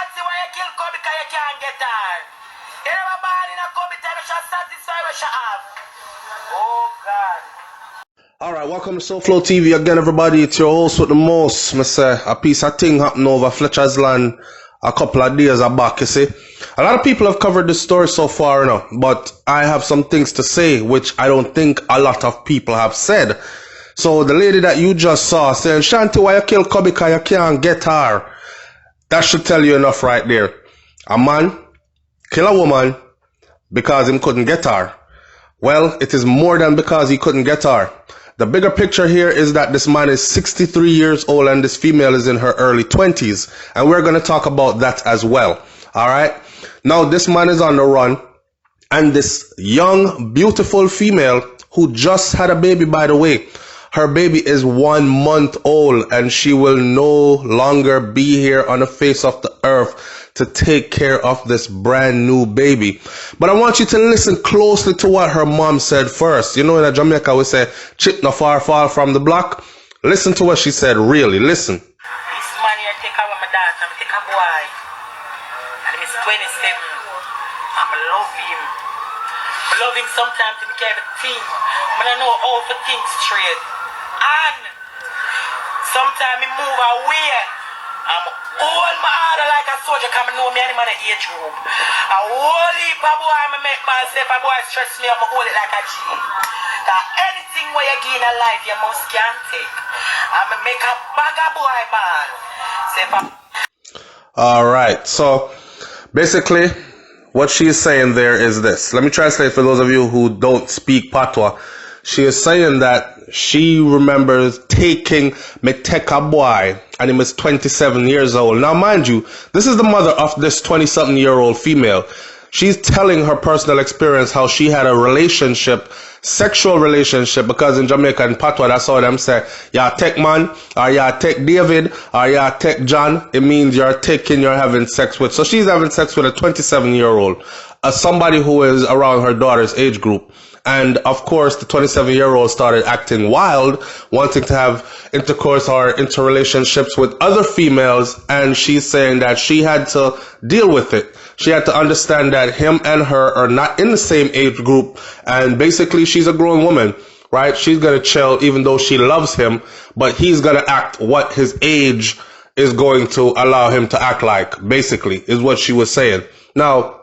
Shanti, why you kill Kobe because you can't get her? You never born in a Kobe time, you shall satisfy what you have. Oh, God. Alright, welcome to SouFLoTV again, everybody. It's your host with the most. I say a piece of thing happened over Fletcher's Land a couple of days back, you see. A lot of people have covered this story so far, but I have some things to say which I don't think a lot of people have said. So the lady that you just saw saying, Shanti, why you kill Kobe because you can't get her? That should tell you enough right there. A man kill a woman because he couldn't get her. Well, it is more than because he couldn't get her. The bigger picture here is that this man is 63 years old and this female is in her early 20s. And we're going to talk about that as well. All right. Now, this man is on the run. And this young, beautiful female who just had a baby, by the way, her baby is 1 month old and she will no longer be here on the face of the earth to take care of this brand new baby. But I want you to listen closely to what her mom said first. You know, in Jamaica we say, chip no far fall from the block. Listen to what she said, really, listen. This man here take away my daughter, I take a boy. And he's 27. I love him. I love him sometimes to make everything. I don't know how to think straight. And sometimes he move away. I'm all my order like a soldier come and know me any man in age group. A whole heap of boy I make myself, a boy stress me up, I hold it like a G. Cause anything where you gain in life you must can take. I'm make a bag of boy ball. Alright, so basically what she's saying there is this. Let me translate for those of you who don't speak Patois. She is saying that she remembers taking Meteka boy and he was 27 years old. Now, mind you, this is the mother of this 20-something-year-old female. She's telling her personal experience how she had a relationship, sexual relationship, because in Jamaica and Patois, that's how them say, yeah, take man, or yeah, take David, or yeah, take John. It means you're having sex with. So she's having sex with a 27-year-old, somebody who is around her daughter's age group. And of course, the 27-year-old started acting wild, wanting to have intercourse or interrelationships with other females. And she's saying that she had to deal with it. She had to understand that him and her are not in the same age group. And basically, she's a grown woman, right? She's going to chill even though she loves him, but he's going to act what his age is going to allow him to act like, basically, is what she was saying. Now,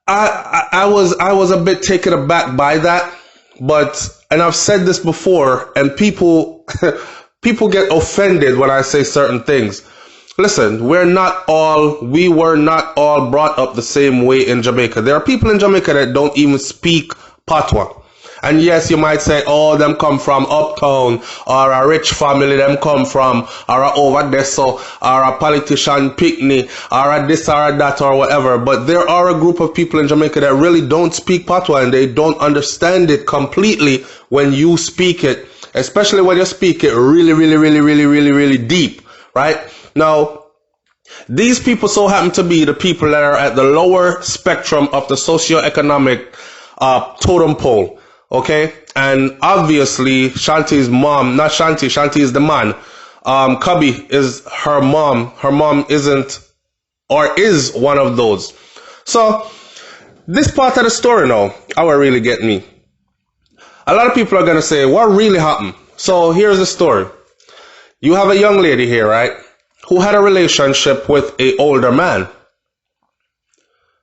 I was a bit taken aback by that, and I've said this before, and people get offended when I say certain things. Listen, we were not all brought up the same way in Jamaica. There are people in Jamaica that don't even speak Patois. And yes, you might say, oh, them come from uptown, or a rich family, them come from, or a over there, so, or a politician picnic, or a this or a that or whatever. But there are a group of people in Jamaica that really don't speak Patois and they don't understand it completely when you speak it, especially when you speak it really, really, really, really, really, really deep, right? Now, these people so happen to be the people that are at the lower spectrum of the socioeconomic totem pole. Okay, and obviously Shanti's mom, not Shanti, Shanti is the man. Cubby is her mom. Her mom isn't or is one of those. So this part of the story now, how it really get me. A lot of people are going to say, what really happened? So here's the story. You have a young lady here, right, who had a relationship with an older man.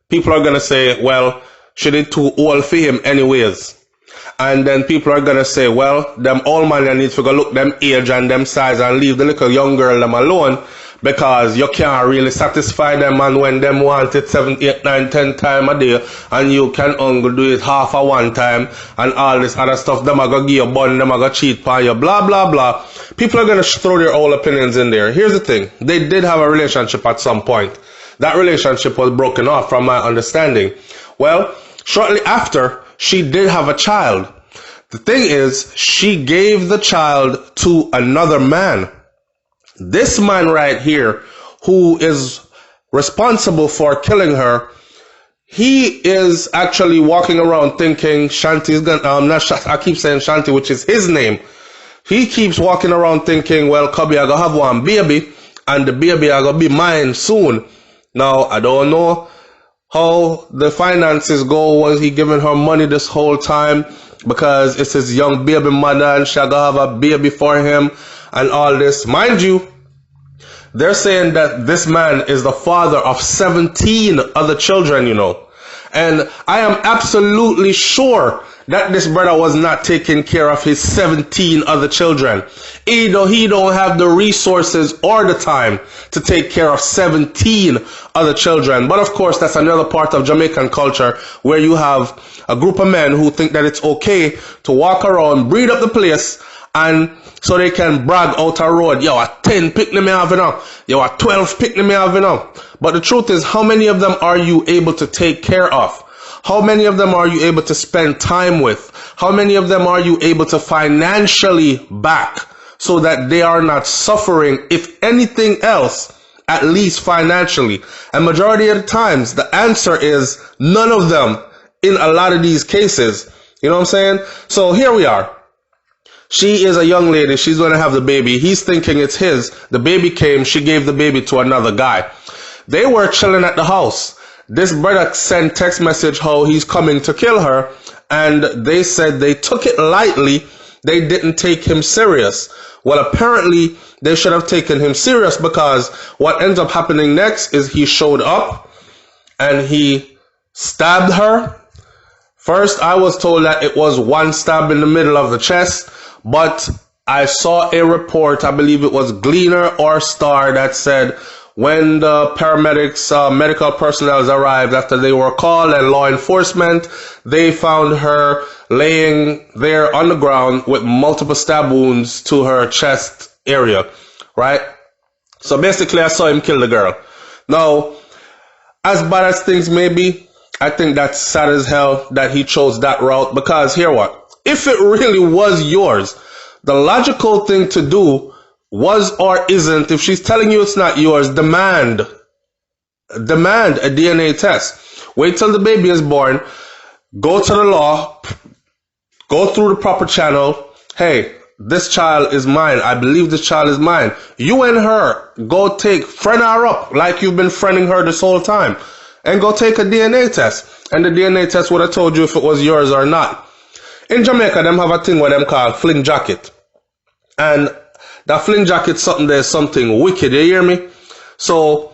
People are going to say, well, she did too old for him anyways. And then people are going to say, well, them old man need to go look them age and them size and leave the little young girl them alone because you can't really satisfy them and when them want it 7, 8, 9, 10 times a day and you can only do it half a one time and all this other stuff, them are going to give you bun, them are going to cheat on you, blah, blah, blah. People are going to throw their own opinions in there. Here's the thing. They did have a relationship at some point. That relationship was broken off from my understanding. Well, shortly after, she did have a child. The thing is, she gave the child to another man. This man right here, who is responsible for killing her, he is actually walking around thinking Shanti's gonna, I keep saying Shanti, which is his name. He keeps walking around thinking, well, Cubby, I gotta have one baby, and the baby are gonna be mine soon. Now I don't know how the finances go. Was he giving her money this whole time because it's his young baby mother and she'll have a baby for him and all this? Mind you, they're saying that this man is the father of 17 other children, you know. And I am absolutely sure that this brother was not taking care of his 17 other children. Either he don't have the resources or the time to take care of 17 other children. But of course, that's another part of Jamaican culture where you have a group of men who think that it's okay to walk around, breed up the place, and so they can brag out a road. Yo, a 10 picnic me have now. Yo, a 12 picnic me have now. But the truth is, how many of them are you able to take care of? How many of them are you able to spend time with? How many of them are you able to financially back so that they are not suffering, if anything else, at least financially? And majority of the times, the answer is none of them in a lot of these cases. You know what I'm saying? So here we are. She is a young lady. She's going to have the baby. He's thinking it's his. The baby came. She gave the baby to another guy. They were chilling at the house. This brother sent text message how he's coming to kill her. And they said they took it lightly. They didn't take him serious. Well, apparently they should have taken him serious, because what ends up happening next is he showed up and he stabbed her. First, I was told that it was one stab in the middle of the chest, but I saw a report, I believe it was Gleaner or Star, that said when the paramedics, medical personnel arrived after they were called and law enforcement, they found her laying there on the ground with multiple stab wounds to her chest area, right? So basically, I saw him kill the girl. Now, as bad as things may be, I think that's sad as hell that he chose that route, because here what? If it really was yours, the logical thing to do was or isn't, if she's telling you it's not yours, demand a DNA test. Wait till the baby is born, go to the law, go through the proper channel. Hey, this child is mine. I believe this child is mine. You and her, go friend her up like you've been friending her this whole time, and go take a DNA test. And the DNA test would have told you if it was yours or not. In Jamaica, them have a thing what them call fling jacket. And that fling jacket there's something wicked, you hear me? So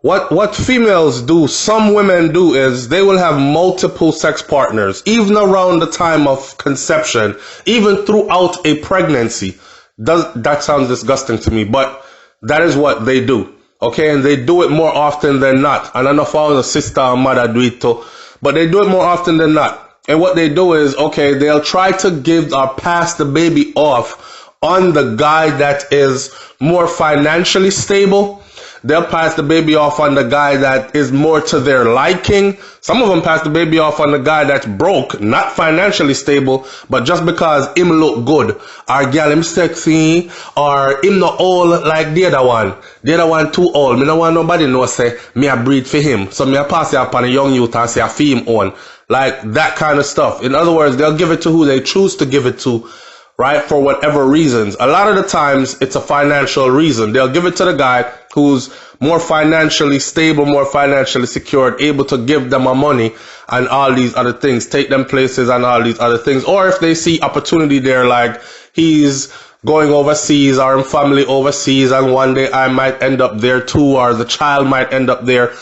what females do, some women do, is they will have multiple sex partners, even around the time of conception, even throughout a pregnancy. That sounds disgusting to me, but that is what they do. Okay, and they do it more often than not. And I know if I was a sister or mother do it too, but they do it more often than not. And what they do is, okay, they'll try to give or pass the baby off on the guy that is more financially stable. They'll pass the baby off on the guy that is more to their liking. Some of them pass the baby off on the guy that's broke, not financially stable, but just because him look good, or girl him sexy, or him not old like the other one. The other one too old. Me no want nobody know say me a breed for him. So me a pass it up on a young youth and say I fee him on. Like that kind of stuff. In other words, they'll give it to who they choose to give it to, right? For whatever reasons. A lot of the times it's a financial reason. They'll give it to the guy who's more financially stable, more financially secured, able to give them a money and all these other things, take them places and all these other things. Or if they see opportunity there, like he's going overseas or in family overseas and one day I might end up there too, or the child might end up there,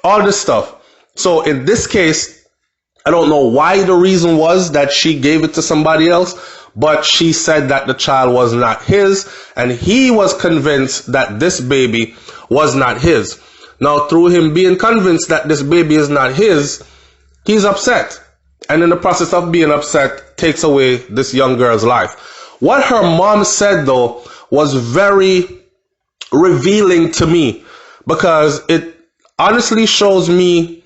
all this stuff. So in this case, I don't know why the reason was that she gave it to somebody else, but she said that the child was not his, and he was convinced that this baby was not his. Now, through him being convinced that this baby is not his, he's upset. And in the process of being upset, takes away this young girl's life. What her mom said, though, was very revealing to me, because it honestly shows me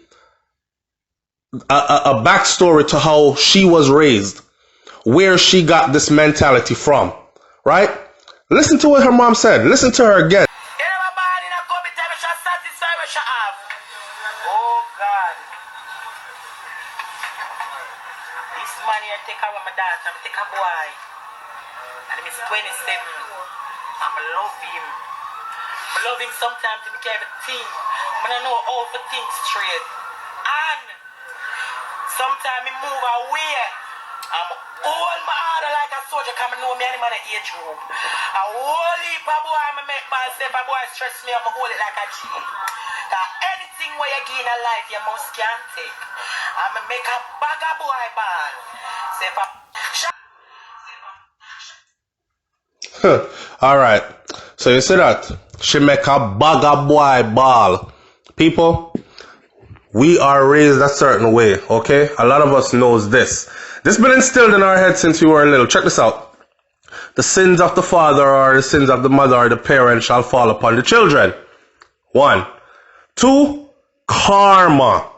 a backstory to how she was raised, where she got this mentality from, right? Listen to what her mom said. Listen to her again. Oh God. This man here take away my daughter, take a boy. And he's 27. I love him. I love him sometimes he can't even think. I don't know how to think straight. And sometimes he move away. I'm all my order like a soldier come and know me any man at age group. A whole heap of boy I make myself a boy stress me up, I hold it like a G. Anything where you gain a life you must can't take. I'm make a bag of boy ball. Say if All right. So you see that? She make a bag of boy ball. People, we are raised a certain way, okay? A lot of us knows this. This has been instilled in our head since we were little. Check this out. The sins of the father or the sins of the mother or the parent shall fall upon the children. 1. 2. Karma.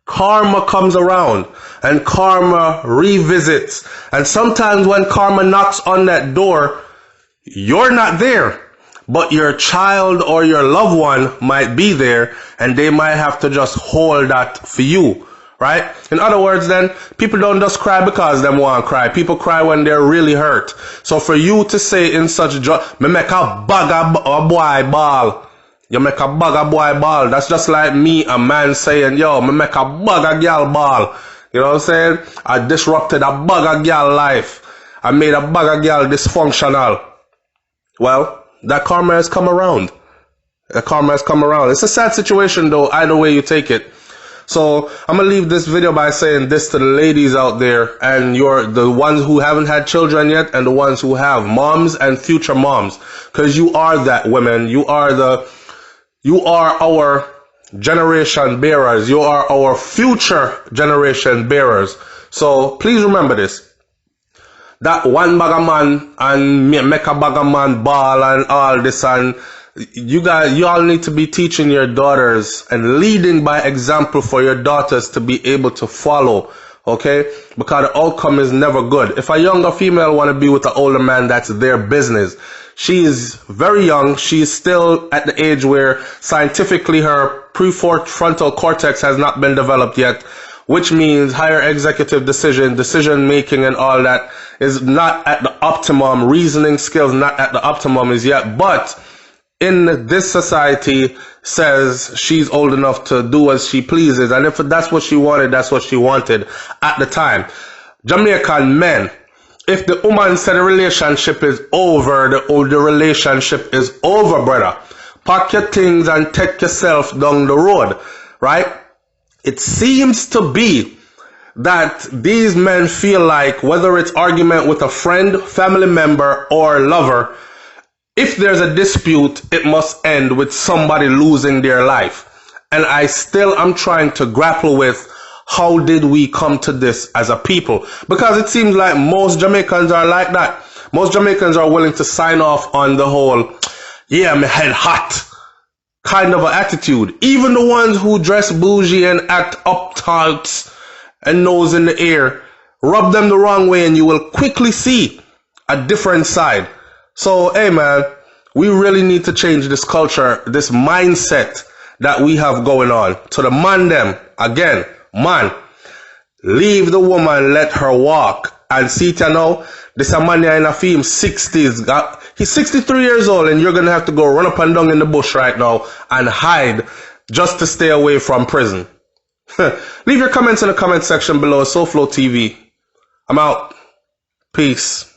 Karma comes around and karma revisits. And sometimes when karma knocks on that door, you're not there, but your child or your loved one might be there and they might have to just hold that for you, right? In other words, then, people don't just cry because they want to cry. People cry when they're really hurt. So for you to say in such me make a bag of boy ball. You make a bag of boy ball. That's just like me, a man saying, yo, me make a bag of girl ball. You know what I'm saying? I disrupted a bag of girl life. I made a bag of girl dysfunctional. Well, that karma has come around. That karma has come around. It's a sad situation though, either way you take it. So I'm gonna leave this video by saying this to the ladies out there, and you're the ones who haven't had children yet and the ones who have, moms and future moms, because you are that women. You are our generation bearers. You are our future generation bearers. So please remember this. That one bag of man and make a bag of man ball and all this, and you all need to be teaching your daughters and leading by example for your daughters to be able to follow, okay? Because the outcome is never good. If a younger female want to be with an older man, that's their business. She is very young. She is still at the age where scientifically her prefrontal cortex has not been developed yet, which means higher executive decision making and all that is not at the optimum. Reasoning skills not at the optimum as yet, but in this society says she's old enough to do as she pleases. And if that's what she wanted, that's what she wanted at the time. Jamaican men, if the woman said the relationship is over, the relationship is over, brother. Pack your things and take yourself down the road, right? It seems to be that these men feel like whether it's argument with a friend, family member, or lover, if there's a dispute, it must end with somebody losing their life. And I'm trying to grapple with how did we come to this as a people? Because it seems like most Jamaicans are like that. Most Jamaicans are willing to sign off on the whole, yeah, my head hot kind of an attitude. Even the ones who dress bougie and act uptight and nose in the air, rub them the wrong way and you will quickly see a different side. So, hey man, we really need to change this culture, this mindset that we have going on. To the man them, again, man, leave the woman, let her walk. And see it now, this a man in a film 60s, he's 63 years old and you're going to have to go run up and down in the bush right now and hide just to stay away from prison. Leave your comments in the comment section below. SouFLoTV. I'm out. Peace.